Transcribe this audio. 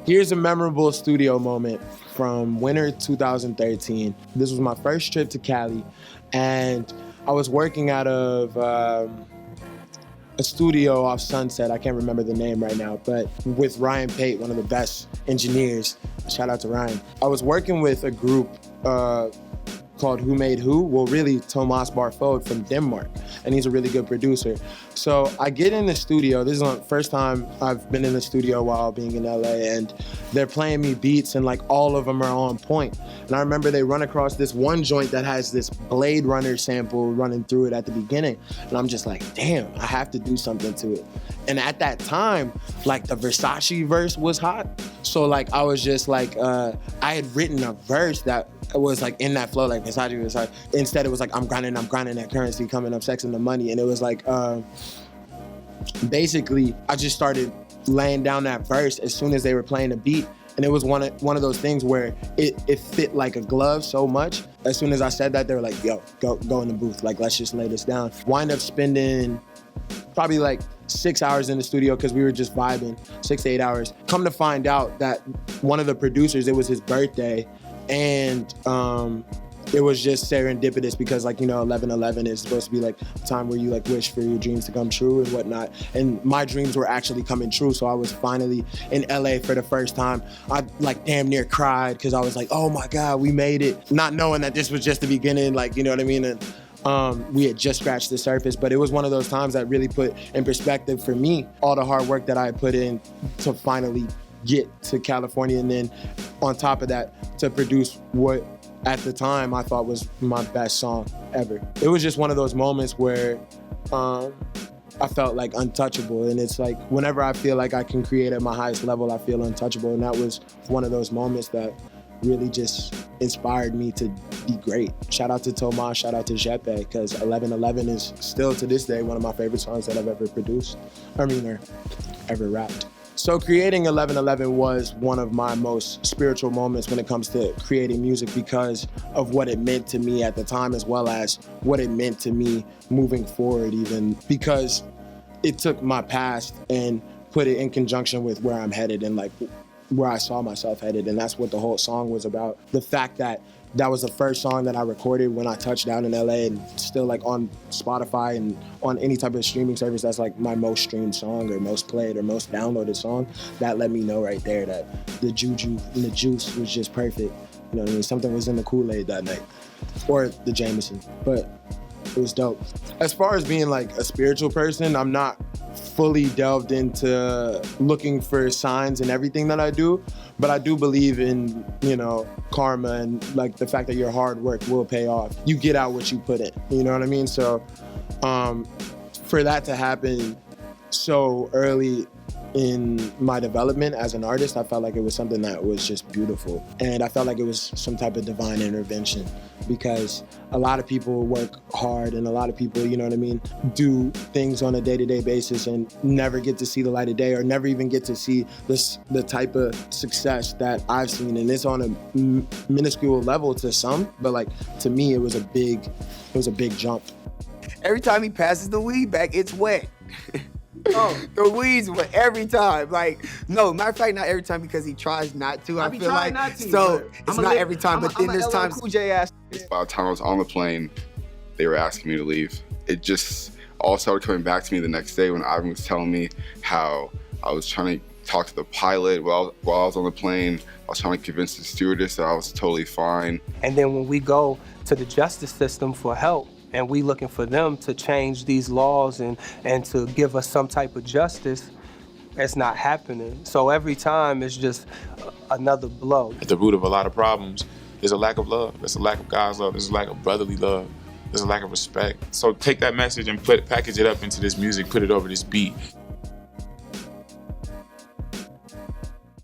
Here's a memorable studio moment from winter 2013. This was my first trip to Cali, and I was working out of a studio off Sunset. I can't remember the name right now, but with Ryan Pate, one of the best engineers. Shout out to Ryan. I was working with a group called Who Made Who? Well, really Thomas Barfod from Denmark, and he's a really good producer. So I get in the studio. This is the first time I've been in the studio while being in LA, and they're playing me beats, and like all of them are on point. And I remember they run across this one joint that has this Blade Runner sample running through it at the beginning, and I'm just like, damn, I have to do something to it. And at that time, like the Versace verse was hot. So like I was just like, I had written a verse that was like in that flow, like Versace was like, instead it was like, I'm grinding that currency coming up, sex and the money. And it was like, basically I just started laying down that verse as soon as they were playing the beat. And it was one of those things where it fit like a glove so much. As soon as I said that, they were like, yo, go in the booth. Like, let's just lay this down. Wind up spending probably like 6 hours in the studio because we were just vibing, 6 to 8 hours. Come to find out that one of the producers, it was his birthday, and it was just serendipitous because, like, you know, 11/11 is supposed to be like a time where you like wish for your dreams to come true and whatnot. And my dreams were actually coming true. So I was finally in LA for the first time. I like damn near cried because I was like, oh my God, we made it. Not knowing that this was just the beginning, like, you know what I mean? And we had just scratched the surface, but it was one of those times that really put in perspective for me all the hard work that I put in to finally get to California, and then on top of that, to produce what at the time I thought was my best song ever. It was just one of those moments where I felt like untouchable, and it's like whenever I feel like I can create at my highest level, I feel untouchable, and that was one of those moments that really just inspired me to be great. Shout out to Thomas, shout out to Jeppe, because 11/11 is still to this day one of my favorite songs that I've ever produced, or ever rapped. So creating 11/11 was one of my most spiritual moments when it comes to creating music because of what it meant to me at the time, as well as what it meant to me moving forward, even because it took my past and put it in conjunction with where I'm headed and like where I saw myself headed, and that's what the whole song was about. The fact that that was the first song that I recorded when I touched down in LA, and still like on Spotify and on any type of streaming service, that's like my most streamed song or most played or most downloaded song. That let me know right there that the juju and the juice was just perfect. You know what I mean? Something was in the Kool-Aid that night, or the Jameson, but it was dope. As far as being like a spiritual person, I'm not fully delved into looking for signs in everything that I do, but I do believe in, you know, karma and like the fact that your hard work will pay off. You get out what you put in, you know what I mean? So for that to happen so early in my development as an artist, I felt like it was something that was just beautiful. And I felt like it was some type of divine intervention, because a lot of people work hard and a lot of people, you know what I mean, do things on a day-to-day basis and never get to see the light of day, or never even get to see the type of success that I've seen. And it's on a minuscule level to some, but like to me, it was a big jump. Every time he passes the weed back, it's wet. Oh, the weed's wet every time. Like, no, matter of fact, not every time, because he tries not to. I feel like not to, so it's not every time, but then there's times. Cool J ass. By the time I was on the plane, they were asking me to leave. It just all started coming back to me the next day when Ivan was telling me how I was trying to talk to the pilot while I was on the plane. I was trying to convince the stewardess that I was totally fine. And then when we go to the justice system for help, and we looking for them to change these laws and to give us some type of justice, it's not happening. So every time it's just another blow. At the root of a lot of problems is a lack of love. There's a lack of God's love. There's a lack of brotherly love. There's a lack of respect. So take that message and package it up into this music, put it over this beat.